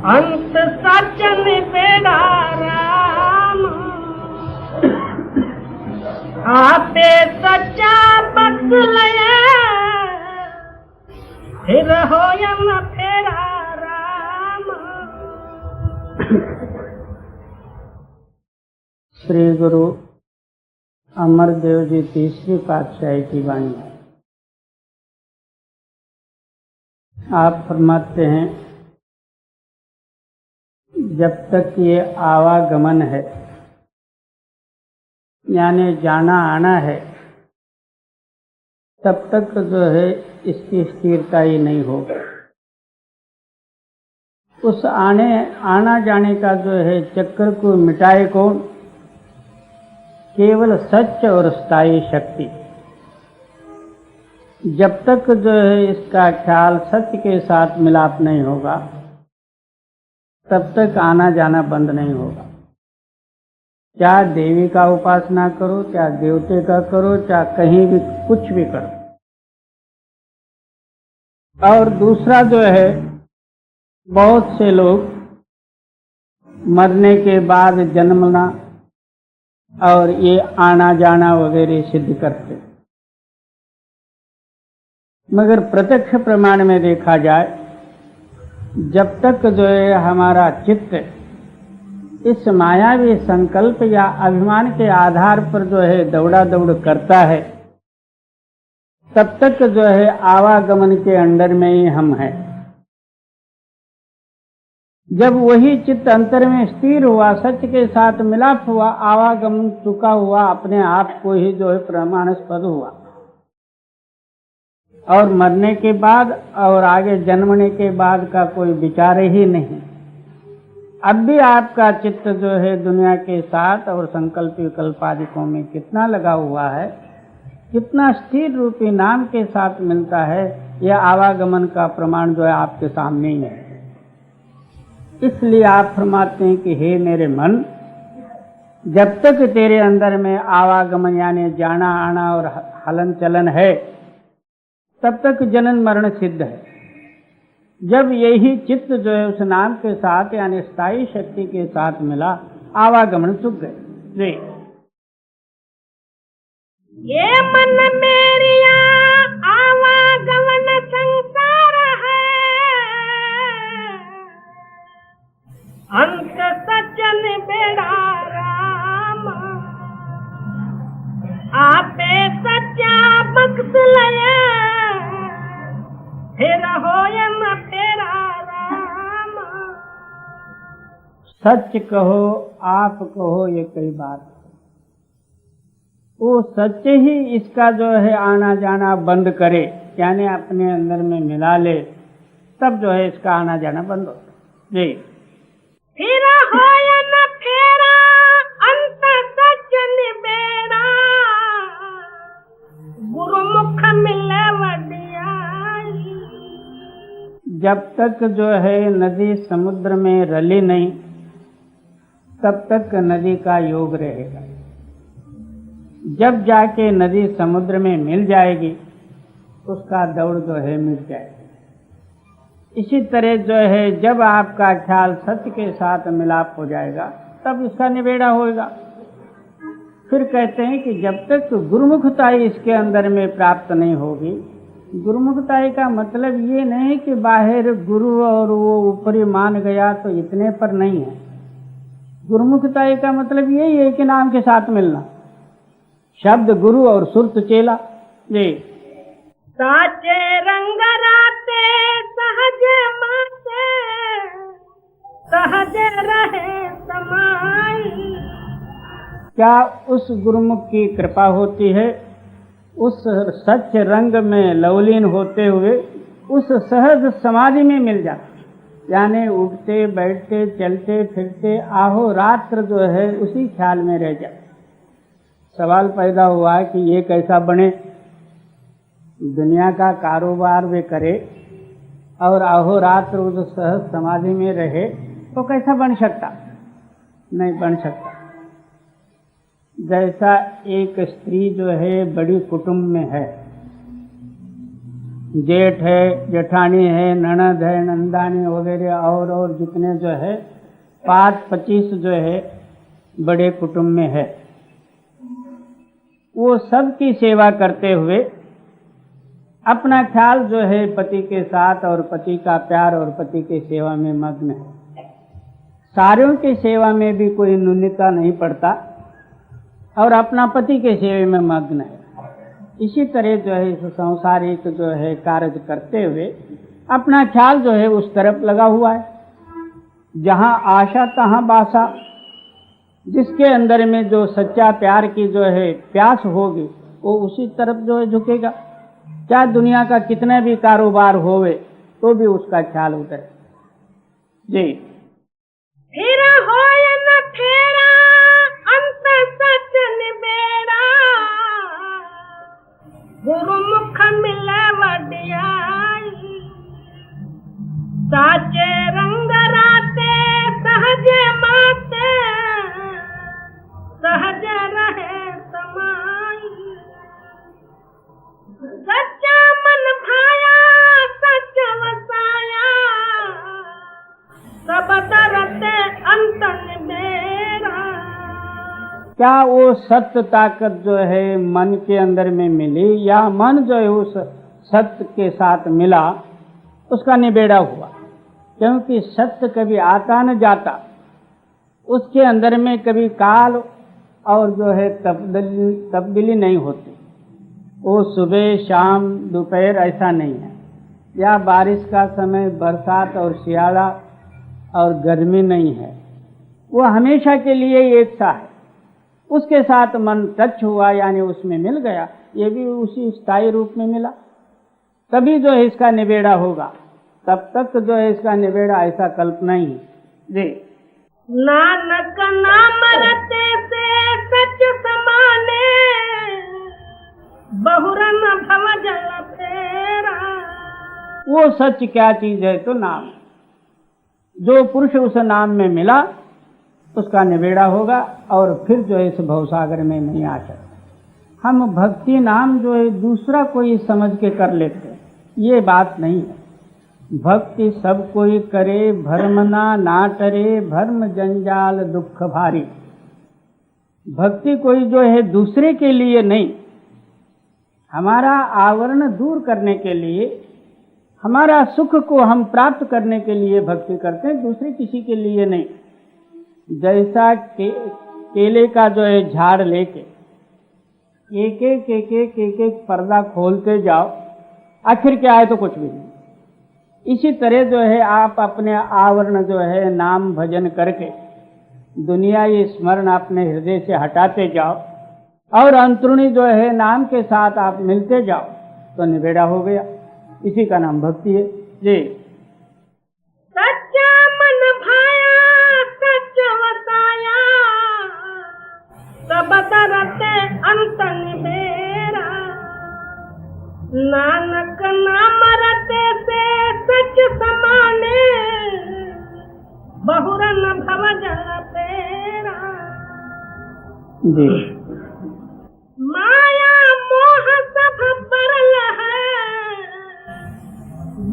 अंत सज्जन बेड़ा राम, आपे सच्चा बख्श लया, फिर हो न फेरा राम। श्री गुरु अमरदेव जी तीसरी पातशाही की वाणी। आप फरमाते हैं, जब तक ये आवागमन है यानी जाना आना है, तब तक जो है इसकी स्थिरता ही नहीं होगी। उस आना जाने का जो है चक्र को मिटाए कौन? केवल सच और स्थायी शक्ति। जब तक जो है इसका ख्याल सत्य के साथ मिलाप नहीं होगा, तब तक आना जाना बंद नहीं होगा। चाहे देवी का उपासना करो, चाहे देवते का करो, चाहे कहीं भी कुछ भी करो। और दूसरा जो है, बहुत से लोग मरने के बाद जन्मना और ये आना जाना वगैरह सिद्ध करते, मगर प्रत्यक्ष प्रमाण में देखा जाए, जब तक जो है हमारा चित्त इस मायावी संकल्प या अभिमान के आधार पर जो है दौड़ा दौड़ करता है, तब तक जो है आवागमन के अंडर में ही हम हैं। जब वही चित्त अंतर में स्थिर हुआ, सत्य के साथ मिलाप हुआ, आवागमन चुका हुआ, अपने आप को ही जो है प्रमाणास्पद हुआ, और मरने के बाद और आगे जन्मने के बाद का कोई विचार ही नहीं। अब भी आपका चित्त जो है दुनिया के साथ और संकल्प विकल्प आदिकों में कितना लगा हुआ है, कितना स्थिर रूपी नाम के साथ मिलता है, यह आवागमन का प्रमाण जो है आपके सामने ही है। इसलिए आप फरमाते हैं कि हे मेरे मन, जब तक तेरे अंदर में आवागमन यानी जाना आना और हलन चलन है, तब तक जनन मरण सिद्ध है। जब यही चित्त जो है उस नाम के साथ यानी स्थायी शक्ति के साथ मिला, आवागमन चुक गए। जी, ये मन मेरिया आवागमन संसार है, अंत सज्जन बेड़ा राम, आपे सच्चा बख्श लया, फिर होय न फेरा राम। सच कहो आप कहो ये कई बात, वो सच ही इसका जो है आना जाना बंद करे, यानी अपने अंदर में मिला ले, तब जो है इसका आना जाना बंद होता। जी, फिर होय न फेरा अंत सज्जन बेड़ा, गुरुमुख मिले वडियाई। जब तक जो है नदी समुद्र में रली नहीं, तब तक नदी का योग रहेगा। जब जाके नदी समुद्र में मिल जाएगी, उसका दौड़ जो है मिट जाएगी। इसी तरह जो है जब आपका ख्याल सत्य के साथ मिलाप हो जाएगा, तब इसका निबेड़ा होगा। फिर कहते हैं कि जब तक गुरुमुखताई इसके अंदर में प्राप्त नहीं होगी, गुरुमुखताई का मतलब ये नहीं कि बाहर गुरु और वो ऊपरी मान गया तो इतने पर नहीं है। गुरुमुखताई का मतलब यही है कि नाम के साथ मिलना, शब्द गुरु और सुरत चेला। जी, साचे रंग राते सहज माते, सहज रहे समाई। क्या उस गुरुमुख की कृपा होती है, उस सच रंग में लवलीन होते हुए उस सहज समाधि में मिल जाता, यानी उठते बैठते चलते फिरते आहो रात्र जो है उसी ख्याल में रह जाए। सवाल पैदा हुआ कि ये कैसा बने? दुनिया का कारोबार वे करे और अहोरात्र उस सहज समाधि में रहे, तो कैसा बन सकता? नहीं बन सकता। जैसा एक स्त्री जो है बड़ी कुटुंब में है, जेठ है, जेठानी है, ननद है, नंदानी वगैरह और जितने जो है 5-25 जो है बड़े कुटुंब में है, वो सबकी सेवा करते हुए अपना ख्याल जो है पति के साथ और पति का प्यार और पति के सेवा में मग्न है। सारों की सेवा में भी कोई न्यूनता नहीं पड़ता और अपना पति के सेवा में मग्न है। इसी तरह जो है इस सांसारिक जो है कार्य करते हुए अपना ख्याल जो है उस तरफ लगा हुआ है। जहाँ आशा तहाँ बासा, जिसके अंदर में जो सच्चा प्यार की जो है प्यास होगी वो उसी तरफ जो है झुकेगा। चाहे दुनिया का कितना भी कारोबार होवे तो भी उसका ख्याल उतरे। जी फेरा हो या न फेरा, अंत सच निबेड़ा, गुरुमुख मिले वडियाई, साचे रंग राते सहज माते, सहज रहे समाई, सच्चा मन भाया सच वसाया, सब तरते अंत निबेड़ा। क्या वो सत्य ताकत जो है मन के अंदर में मिली या मन जो है उस सत्य के साथ मिला, उसका निबेड़ा हुआ। क्योंकि सत्य कभी आता न जाता, उसके अंदर में कभी काल और जो है तब्दीली नहीं होती। वो सुबह शाम दोपहर ऐसा नहीं है, या बारिश का समय बरसात और शियाला और गर्मी नहीं है, वो हमेशा के लिए एक सा है। उसके साथ मन टच हुआ यानी उसमें मिल गया, ये भी उसी स्थायी रूप में मिला, तभी जो है इसका निबेड़ा होगा। तब तक जो है इसका निबेड़ा ऐसा कल्पना ही जी। नानक नाम रते से सच समाने, बहुरन भव जल फेरा। वो सच क्या चीज है तो नाम, जो पुरुष उस नाम में मिला उसका निबेड़ा होगा और फिर जो है इस भवसागर में नहीं आ सकता। हम भक्ति नाम जो है दूसरा कोई समझ के कर लेते हैं, ये बात नहीं है। भक्ति सब कोई करे, भरम ना टरे, भरम जंजाल दुख भारी। भक्ति कोई जो है दूसरे के लिए नहीं, हमारा आवरण दूर करने के लिए, हमारा सुख को हम प्राप्त करने के लिए भक्ति करते हैं, दूसरे किसी के लिए नहीं। जैसा केले का जो है झाड़ लेके एक पर्दा खोलते जाओ, आखिर क्या है तो कुछ भी नहीं। इसी तरह जो है आप अपने आवरण जो है नाम भजन करके दुनिया ये स्मरण अपने हृदय से हटाते जाओ और अंतरुणी जो है नाम के साथ आप मिलते जाओ तो निबेड़ा हो गया। इसी का नाम भक्ति है जी। सच्चा मन भाया सच वसाया, सब तरते अंत निबेड़ा। नानक नाम रते से सच समाने, बहुरन भव जल फेरा। जी माया मोह सब परल है,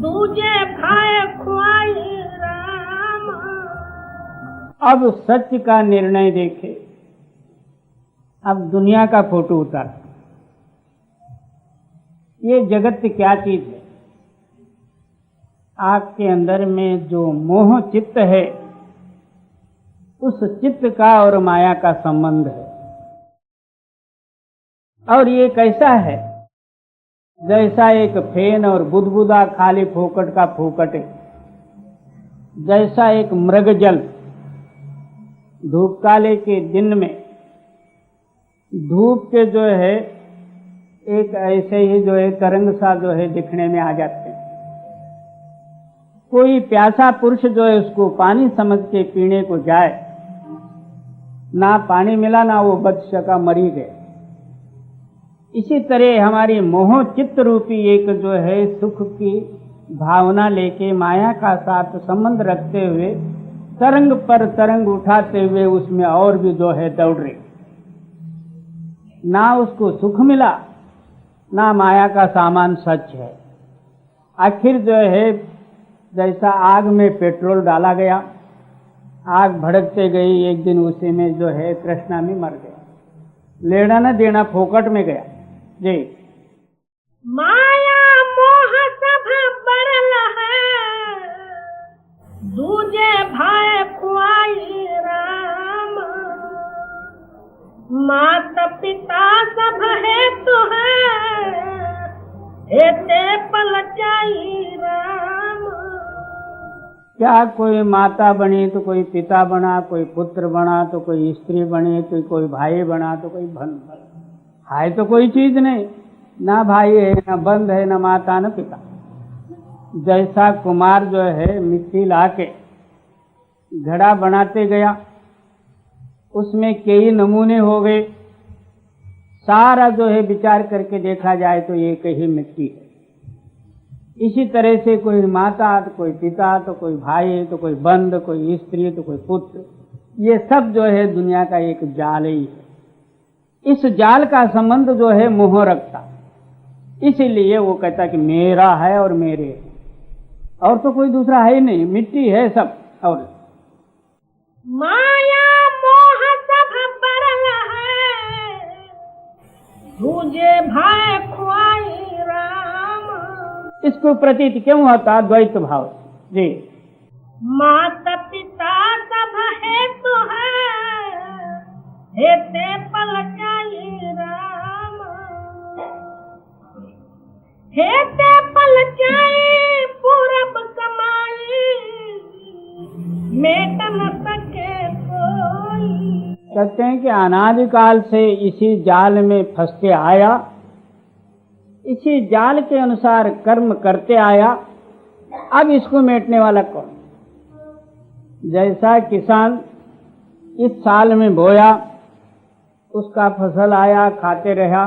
दूजे भाई खुआई राम। अब सत्य का निर्णय देखे, अब दुनिया का फोटो उतार। ये जगत क्या चीज है? आपके अंदर में जो मोह चित्त है, उस चित्त का और माया का संबंध है। और ये कैसा है? जैसा एक फेन और बुदबुदा खाली फोकट का फोकट है, जैसा एक मृगजल धूप काले के दिन में धूप के जो है एक ऐसे ही जो है तरंग सा जो है दिखने में आ जाते हैं। कोई प्यासा पुरुष जो है उसको पानी समझ के पीने को जाए, ना पानी मिला ना वो बच सका, मरी गए। इसी तरह हमारी मोह चित्त रूपी एक जो है सुख की भावना लेके माया का साथ संबंध रखते हुए तरंग पर तरंग उठाते हुए उसमें और भी जो है दौड़ रही। ना उसको सुख मिला, ना माया का सामान सच है। आखिर जो है जैसा आग में पेट्रोल डाला गया, आग भड़कते गई, एक दिन उसी में जो है कृष्णा भी मर गया, लेना न देना फोकट में गया। जी माया मोह सब बरल है, दूजे भाई खुआई राम। माता पिता सब है तो है, हेते पल जाई राम। क्या कोई माता बनी तो कोई पिता बना, कोई पुत्र बना तो कोई स्त्री बनी, तो कोई भाई बना तो कोई बहन बना। है तो कोई चीज नहीं, ना भाई है, ना बंद है, ना माता, ना पिता। जैसा कुमार जो है मिट्टी लाके घड़ा बनाते गया, उसमें कई नमूने हो गए, सारा जो है विचार करके देखा जाए तो एक ही मिट्टी है। इसी तरह से कोई माता तो कोई पिता तो कोई भाई तो कोई बंद, कोई स्त्री तो कोई पुत्र, ये सब जो है दुनिया का एक जाल ही है। इस जाल का संबंध जो है मोह रखता, इसीलिए वो कहता कि मेरा है और मेरे है, और तो कोई दूसरा है ही नहीं, मिट्टी है सब। और माया मोह सब बरल है, दूजे भाई खुआई राम। इसको प्रतीत क्यों होता? द्वैत भाव। जी माता पिता सब है तो है, हेते पल जाई राम। हेते पल जाई पूरब कमाई, मेट न सके कोई। कहते हैं कि अनादिकाल से इसी जाल में फंसते आया, इसी जाल के अनुसार कर्म करते आया, अब इसको मेटने वाला कौन? जैसा किसान इस साल में बोया, उसका फसल आया, खाते रहा,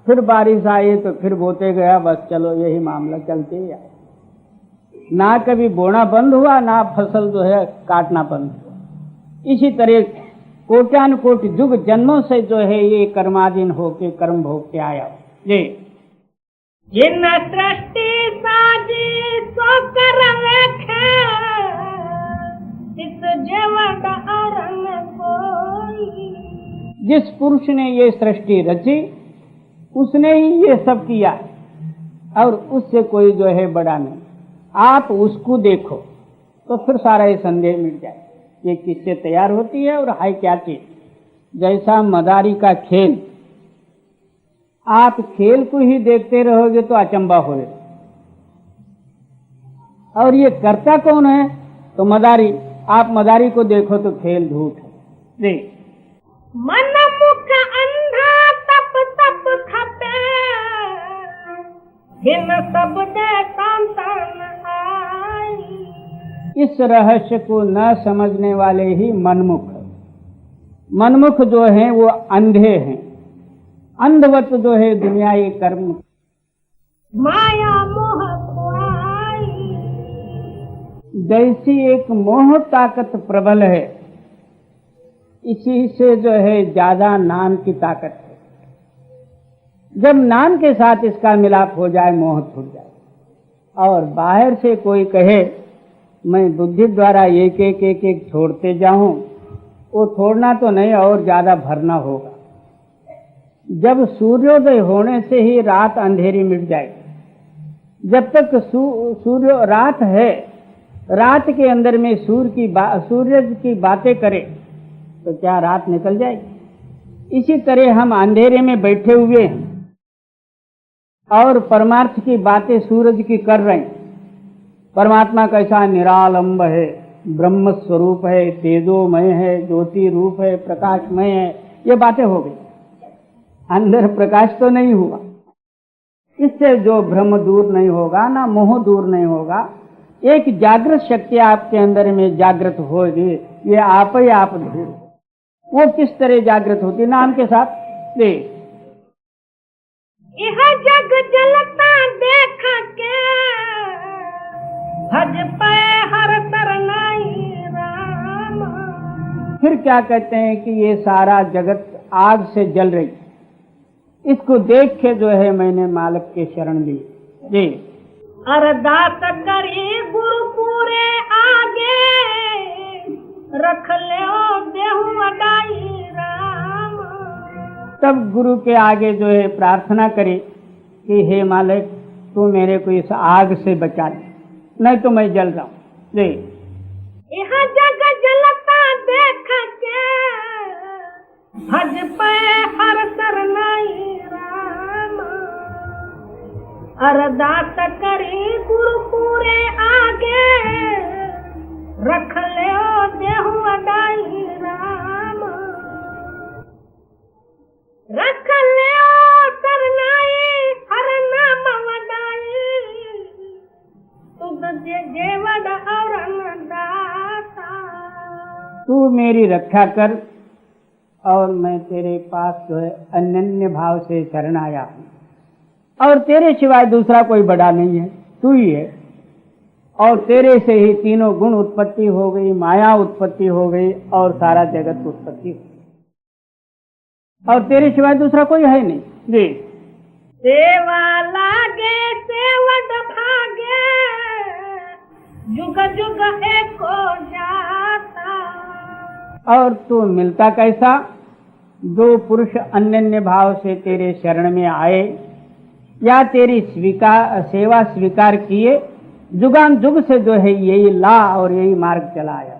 फिर बारिश आई तो फिर बोते गया, बस चलो यही मामला चलते ही आया। ना कभी बोना बंद हुआ, ना फसल जो है काटना बंद हुआ। इसी तरह कोट्यान कोटि युग जन्मों से जो है ये कर्माधीन होके कर्म भोगते आया। जी जिन सृष्टि साजी सो कर रखे, इस जीवन अरंग कोई। जिस पुरुष ने ये सृष्टि रची, उसने ही ये सब किया, और उससे कोई जो है बड़ा नहीं। आप उसको देखो तो फिर सारा ये संदेह मिट जाए, ये किससे तैयार होती है और है क्या चीज। जैसा मदारी का खेल, आप खेल को ही देखते रहोगे तो अचंबा होगा, और ये करता कौन है? तो मदारी। आप मदारी को देखो तो खेल झूठ है। जी मन मुख अंधा तप तप खपे, हिन सब दे संतान आई। इस रहस्य को न समझने वाले ही मनमुख है। मनमुख जो हैं वो अंधे हैं, अंधवत जो है दुनिया ये कर्म। माया मोह खुआई, जैसी एक मोह ताकत प्रबल है, इसी से जो है ज्यादा नाम की ताकत है। जब नाम के साथ इसका मिलाप हो जाए, मोह छूट जाए। और बाहर से कोई कहे मैं बुद्धि द्वारा एक एक एक एक छोड़ते जाऊं, वो छोड़ना तो नहीं और ज्यादा भरना होगा। जब सूर्योदय होने से ही रात अंधेरी मिट जाएगी। जब तक सूर्य रात है, रात के अंदर में सूर्य की बातें करें तो क्या रात निकल जाएगी? इसी तरह हम अंधेरे में बैठे हुए हैं और परमार्थ की बातें सूरज की कर रहे हैं। परमात्मा कैसा निरालंब है, ब्रह्म स्वरूप है, तेजोमय है, ज्योति रूप है, प्रकाशमय है, ये बातें हो गई। अंदर प्रकाश तो नहीं हुआ। इससे जो भ्रम दूर नहीं होगा, ना मोह दूर नहीं होगा। एक जागृत शक्ति आपके अंदर में जागृत होगी, ये आप ही आप दूर। वो किस तरह जागृत होती? नाम के साथ। देख यह जग जलता देख के, भज पे हर तरनाई राम। फिर क्या कहते हैं कि ये सारा जगत आग से जल रही, इसको देख के जो है मैंने मालिक के शरण ली। जी अरदास करी गुरु पूरे आगे, रख ले देहु अडाई राम। तब गुरु के आगे जो है प्रार्थना करे कि हे मालिक, तू मेरे को इस आग से बचा ले, नहीं तो मैं जल जाऊं। ले यह जग जलता देख के, भज पे हर सरनाई राम। अरदास करी गुरु पूरे आगे, रख ले देहु अडाई राम। रख ले सरनाई हर नाम वडाई, तुद जेवड़ और दाता। तू मेरी रक्षा कर और मैं तेरे पास जो है अनन्य भाव से शरण आया हूँ, और तेरे सिवाय दूसरा कोई बड़ा नहीं है, तू ही है। और तेरे से ही तीनों गुण उत्पत्ति हो गई, माया उत्पत्ति हो गई और सारा जगत उत्पत्ति हो गई, और तेरे सिवाय दूसरा कोई है नहीं। जी सेवा लागे सेवट भागे, जुग जुग एको जाता। और तू मिलता कैसा? जो पुरुष अनन्य भाव से तेरे शरण में आए या तेरी सेवा स्वीकार किए, जुगान जुग से जो है यही ला और यही मार्ग चलाया।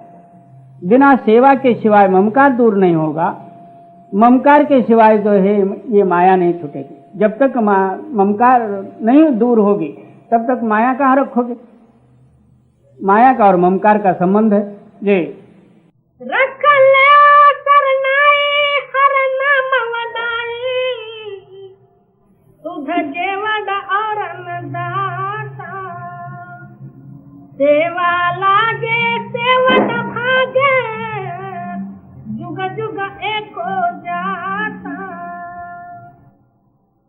बिना सेवा के सिवाय ममकार दूर नहीं होगा, ममकार के सिवाय जो है ये माया नहीं छूटेगी। जब तक ममकार नहीं दूर होगी तब तक माया कहाँ रखोगे? माया का और ममकार का संबंध है। जी रख ले सरनाई हर नाम वडाई, तुझ जेवड़ और दाता। सेवा लागे सेवट भागे, जुग जुग एको जाता।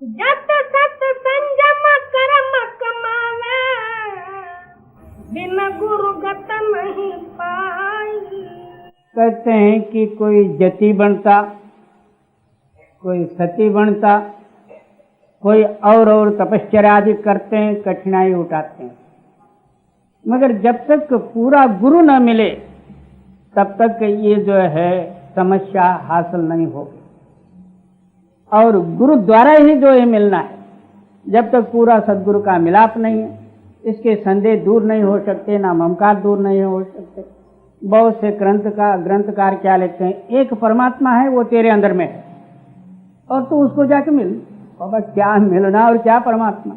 जत सत संजम कर्म कमावे, बिन गुरु गत नहीं पाई। कहते हैं कि कोई जति बनता, कोई सती बनता, कोई और तपस्या आदि करते हैं, कठिनाई उठाते हैं, मगर जब तक पूरा गुरु न मिले तब तक ये जो है समस्या हासिल नहीं होगी। और गुरु द्वारा ही जो है मिलना है। जब तक पूरा सदगुरु का मिलाप नहीं है, इसके संदेह दूर नहीं हो सकते, ना ममकार दूर नहीं हो सकते। बहुत से ग्रंथकार क्या लिखते हैं, एक परमात्मा है वो तेरे अंदर में है और तू उसको जाके मिल। बाबा क्या मिलना और क्या परमात्मा?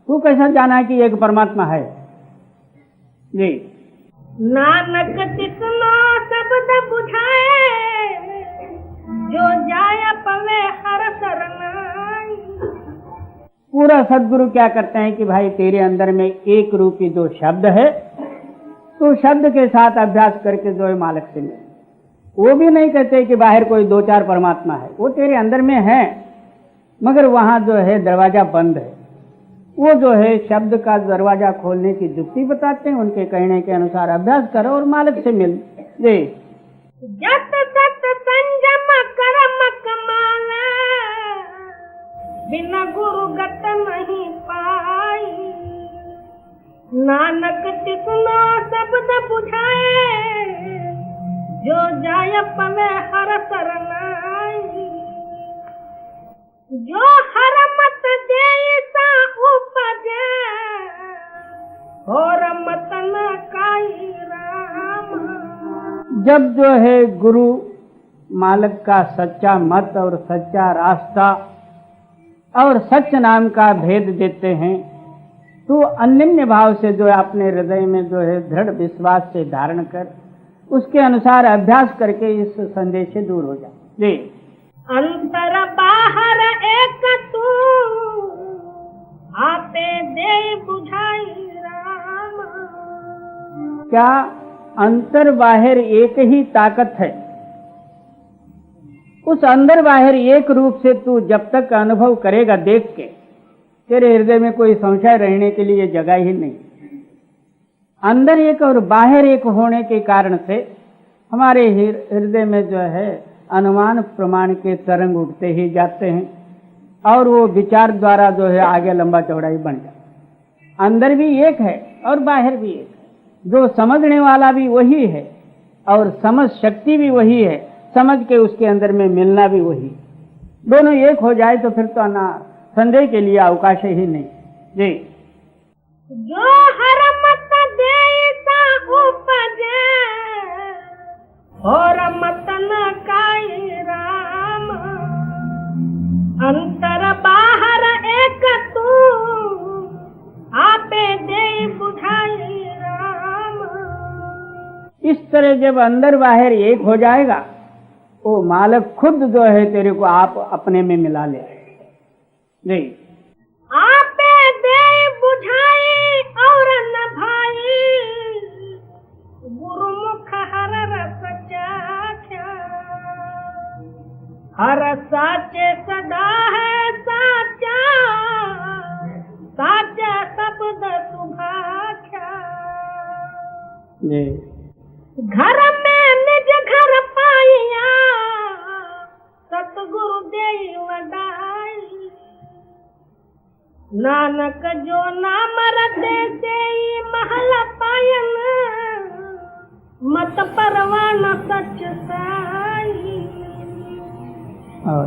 तू कैसा जाना है कि एक परमात्मा है? जी नानक तिसनो शब्द बुझाए, जो जाय पवे हर सरनाई। पूरा सदगुरु क्या करते हैं कि भाई तेरे अंदर में एक रूपी जो शब्द है, तो शब्द के साथ अभ्यास करके जो है मालिक से मिले। वो भी नहीं कहते कि बाहर कोई दो चार परमात्मा है, वो तेरे अंदर में है, मगर वहां जो है दरवाजा बंद है। वो जो है शब्द का दरवाजा खोलने की युक्ति बताते हैं, उनके कहने के अनुसार अभ्यास करो और मालिक से मिल। जी जत सत संजम कर्म कमावे, बिना गुरु गत नहीं पाई। नानक तिसनो शब्द बुझाए, जो जाय पवे हर सरनाई। जो हर मत जैसा उपजे, और मत न काई राम। जब जो है गुरु मालिक का सच्चा मत और सच्चा रास्ता और सच नाम का भेद देते हैं, तो अनन्य भाव से जो है अपने हृदय में जो है दृढ़ विश्वास से धारण कर उसके अनुसार अभ्यास करके इस संदेश से दूर हो जाए। जी अंतर बाहर एक तू, आते दे बुझाई राम। क्या अंतर बाहर एक ही ताकत है? उस अंदर बाहर एक रूप से तू जब तक अनुभव करेगा देख के, तेरे हृदय में कोई संशय रहने के लिए जगह ही नहीं। अंदर एक और बाहर एक होने के कारण से हमारे हृदय में जो है अनुमान प्रमाण के तरंग उठते ही जाते हैं और वो विचार द्वारा जो है आगे लंबा चौड़ाई बन जाता। अंदर भी एक है और बाहर भी एक है। जो समझने वाला भी वही है और समझ शक्ति भी वही है, समझ के उसके अंदर में मिलना भी वही। दोनों एक हो जाए तो फिर तो ना संदेह के लिए अवकाश ही नहीं। जी। जो हर मत देता उपजे और मत न काई राम, अंतर बाहर एक तू आपे दे बुझाई राम। इस तरह जब अंदर बाहर एक हो जाएगा, वो मालिक खुद जो है तेरे को आप अपने में मिला ले। नहीं, आपे दे बुझाई और न भाई, गुरुमुख हर रस चाख्या। हर साचे सदा है साचा, साचा शब्द सुभाख्या। जी। घर में निज घर पाइया, सतगुरु देई वडाई। नानक जो नाम रते देई महल पायन, मत परवान सच साई। और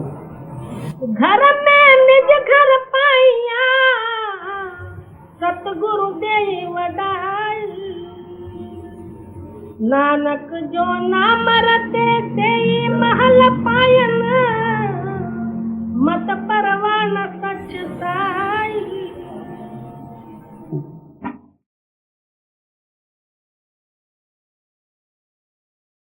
घर में निज घर पाइया, सतगुरु देई वडाई। नानक जो नाम रते देई महल पायन,